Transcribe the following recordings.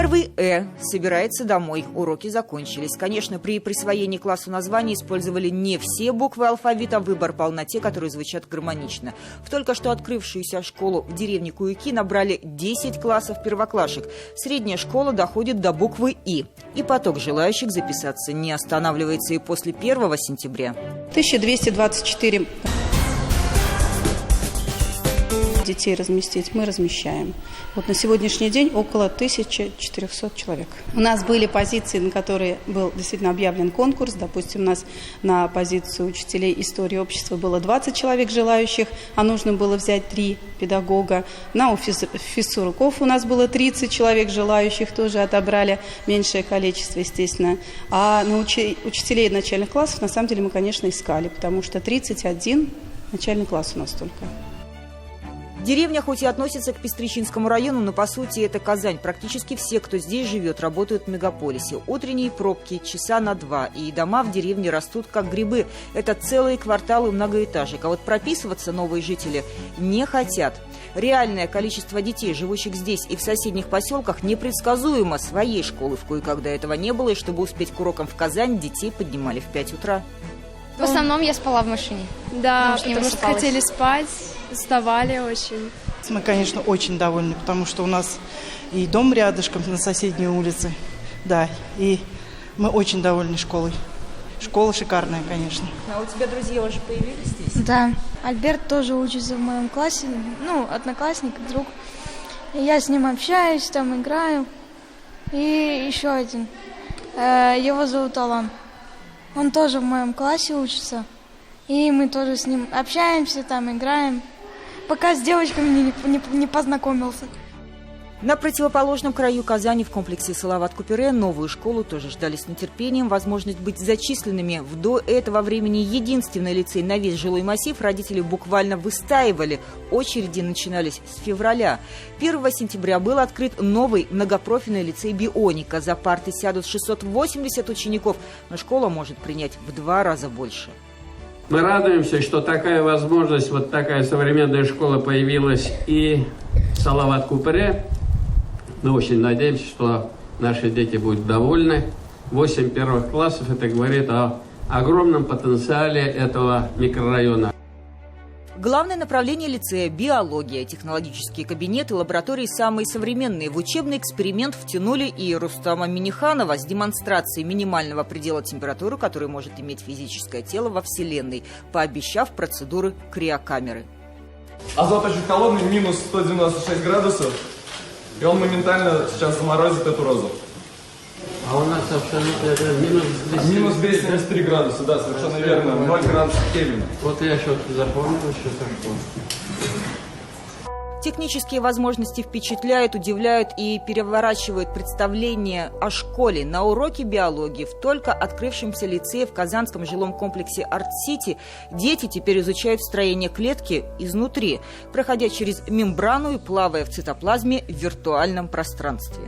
Первый собирается домой. Уроки закончились. Конечно, при присвоении классу названий использовали не все буквы алфавита. Выбор пал на те, которые звучат гармонично. В только что открывшуюся школу в деревне Куюки набрали 10 классов первоклашек. Средняя школа доходит до буквы И. И поток желающих записаться не останавливается и после 1 сентября. 1224 детей разместить мы размещаем. Вот на сегодняшний день около 1400 человек. У нас были позиции, на которые был действительно объявлен конкурс. Допустим, у нас на позицию учителей истории общества было 20 человек желающих, а нужно было взять 3 педагога. На физруков у нас было 30 человек желающих, тоже отобрали меньшее количество, естественно. А на учителей начальных классов, на самом деле, мы, конечно, искали, потому что 31 начальный класс у нас только. Деревня хоть и относится к Пестричинскому району, но по сути это Казань. Практически все, кто здесь живет, работают в мегаполисе. Утренние пробки часа на 2, и дома в деревне растут как грибы. Это целые кварталы многоэтажек. А вот прописываться новые жители не хотят. Реальное количество детей, живущих здесь и в соседних поселках, непредсказуемо. Своей школы в Куюках до этого не было, и чтобы успеть к урокам в Казань, детей поднимали в 5 утра. В основном я спала в машине. Да, потому что хотели спать, вставали очень. Мы, конечно, очень довольны, потому что у нас и дом рядышком на соседней улице. Да, и мы очень довольны школой. Школа шикарная, конечно. А у тебя друзья уже появились здесь? Да, Альберт тоже учится в моем классе, одноклассник, друг. И я с ним общаюсь, там играю. И еще один, его зовут Алан. Он тоже в моем классе учится, и мы тоже с ним общаемся, там играем, пока с девочками не познакомился. На противоположном краю Казани в комплексе Салават-Купере новую школу тоже ждали с нетерпением. Возможность быть зачисленными в до этого времени единственный лицей на весь жилой массив родители буквально выстаивали. Очереди начинались с февраля. 1 сентября был открыт новый многопрофильный лицей «Бионика». За парты сядут 680 учеников, но школа может принять в 2 раза больше. Мы радуемся, что такая возможность, вот такая современная школа появилась и в Салават-Купере. Мы очень надеемся, что наши дети будут довольны. 8 первых классов, это говорит о огромном потенциале этого микрорайона. Главное направление лицея – биология. Технологические кабинеты, лаборатории самые современные. В учебный эксперимент втянули и Рустама Миниханова с демонстрацией минимального предела температуры, который может иметь физическое тело во Вселенной, пообещав процедуры криокамеры. Азот очень холодный, минус 196 градусов, и он моментально сейчас заморозит эту розу. А у нас абсолютно минус 273 градуса, да, совершенно верно, 0 градусов Кельвина. Вот я сейчас запомнил, что такое. Технические возможности впечатляют, удивляют и переворачивают представление о школе. На уроке биологии в только открывшемся лицее в казанском жилом комплексе «Арт-Сити» дети теперь изучают строение клетки изнутри, проходя через мембрану и плавая в цитоплазме в виртуальном пространстве.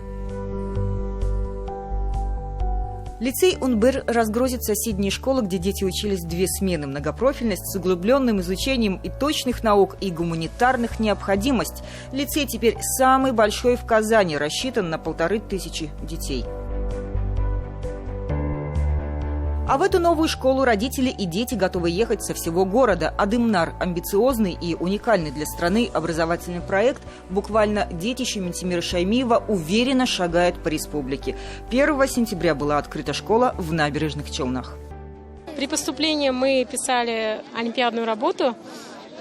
Лицей УНБР разгрузит соседние школы, где дети учились 2 смены. Многопрофильность с углубленным изучением и точных наук, и гуманитарных необходимость. Лицей теперь самый большой в Казани, рассчитан на 1500 детей. А в эту новую школу родители и дети готовы ехать со всего города. Адымнар – амбициозный и уникальный для страны образовательный проект. Буквально детище Ментимира Шаймиева уверенно шагает по республике. 1 сентября была открыта школа в Набережных Челнах. При поступлении мы писали олимпиадную работу,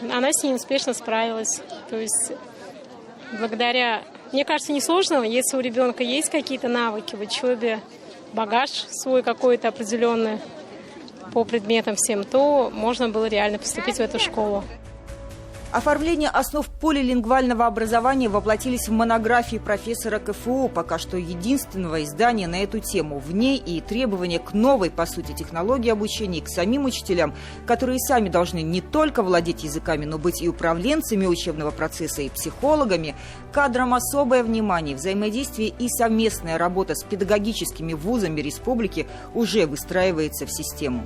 она с ней успешно справилась. То есть благодаря, мне кажется, несложно, если у ребенка есть какие-то навыки в учебе, багаж свой какой-то определенный по предметам всем, то можно было реально поступить в эту школу. Оформление основ полилингвального образования воплотились в монографии профессора КФУ, пока что единственного издания на эту тему. В ней и требования к новой, по сути, технологии обучения, и к самим учителям, которые сами должны не только владеть языками, но быть и управленцами учебного процесса, и психологами. Кадрам особое внимание, взаимодействие и совместная работа с педагогическими вузами республики уже выстраивается в систему.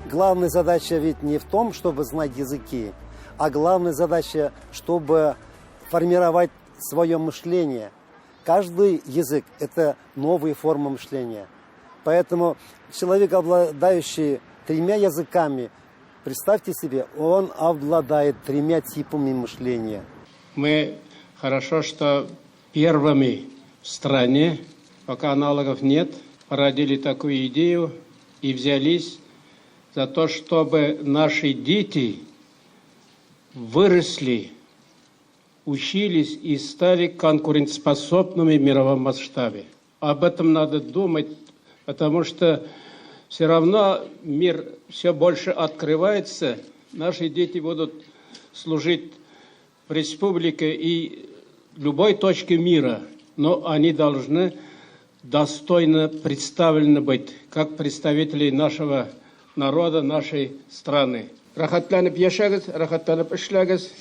Главная задача ведь не в том, чтобы знать языки, а главная задача, чтобы формировать свое мышление, Каждый язык – это новая форма мышления. Поэтому человек, обладающий 3 языками, представьте себе, он обладает 3 типами мышления. Мы хорошо, что первыми в стране, пока аналогов нет, породили такую идею и взялись за то, чтобы наши дети выросли, учились и стали конкурентоспособными в мировом масштабе. Об этом надо думать, потому что все равно мир все больше открывается. Наши дети будут служить в республике и любой точке мира, но они должны достойно представлены быть, как представители нашего народа, нашей страны. Рахатланып яшагыз, рахатланып эшләгез,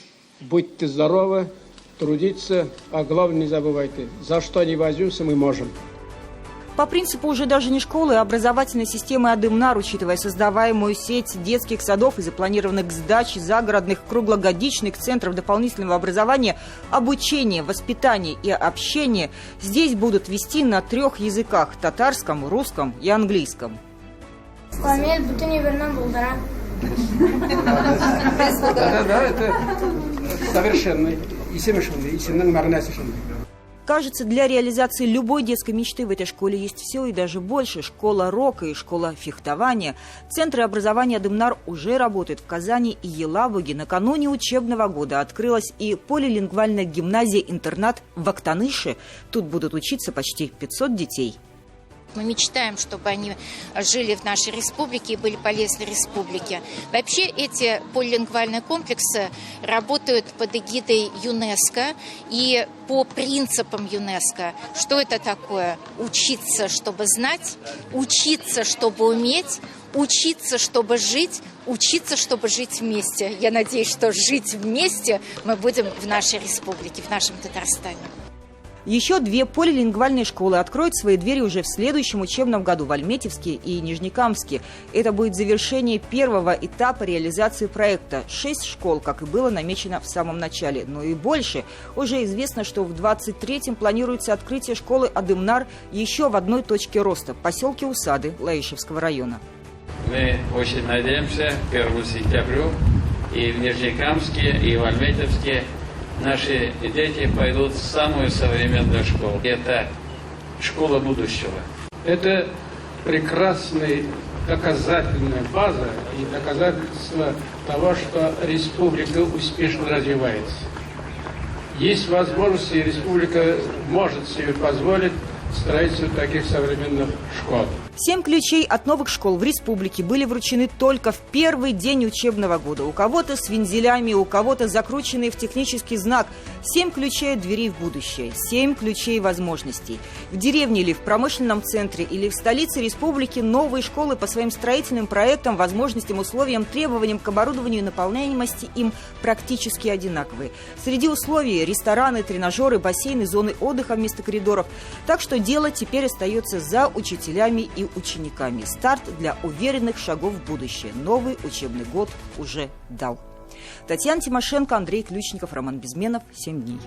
будьте здоровы, трудиться, а главное не забывайте, за что не возьмемся, мы можем. По принципу уже даже не школы, а образовательной системы Адымнар, учитывая создаваемую сеть детских садов и запланированных к сдаче загородных круглогодичных центров дополнительного образования, обучение, воспитание и общение здесь будут вести на 3 языках – татарском, русском и английском. Да, это совершенно. Кажется, для реализации любой детской мечты в этой школе есть все и даже больше. Школа рока и школа фехтования. Центры образования Адымнар уже работают в Казани и Елабуге. Накануне учебного года открылась и полилингвальная гимназия-интернат в Актаныше. Тут будут учиться почти 500 детей. Мы мечтаем, чтобы они жили в нашей республике и были полезны республике. Вообще эти полилингвальные комплексы работают под эгидой ЮНЕСКО и по принципам ЮНЕСКО. Что это такое? Учиться, чтобы знать, учиться, чтобы уметь, учиться, чтобы жить, учиться, чтобы жить вместе. Я надеюсь, что жить вместе мы будем в нашей республике, в нашем Татарстане. Еще 2 полилингвальные школы откроют свои двери уже в следующем учебном году в Альметьевске и Нижнекамске. Это будет завершение первого этапа реализации проекта. 6 школ, как и было намечено в самом начале. Но и больше. Уже известно, что в 23-м планируется открытие школы Адымнар еще в одной точке роста – поселке Усады Лаишевского района. Мы очень надеемся, к 1 сентября и в Нижнекамске, и в Альметьевске наши дети пойдут в самую современную школу. Это школа будущего. Это прекрасная доказательная база и доказательство того, что республика успешно развивается. Есть возможности, и республика может себе позволить строительство таких современных школ. 7 ключей от новых школ в республике были вручены только в первый день учебного года. У кого-то с вензелями, у кого-то закрученные в технический знак. 7 ключей от дверей в будущее, 7 ключей возможностей. В деревне или в промышленном центре, или в столице республики новые школы по своим строительным проектам, возможностям, условиям, требованиям к оборудованию и наполняемости им практически одинаковые. Среди условий – рестораны, тренажеры, бассейны, зоны отдыха вместо коридоров. Так что дело теперь остается за учителями и учениками. Старт для уверенных шагов в будущее. Новый учебный год уже дал. Татьяна Тимошенко, Андрей Ключников, Роман Безменов. 7 дней.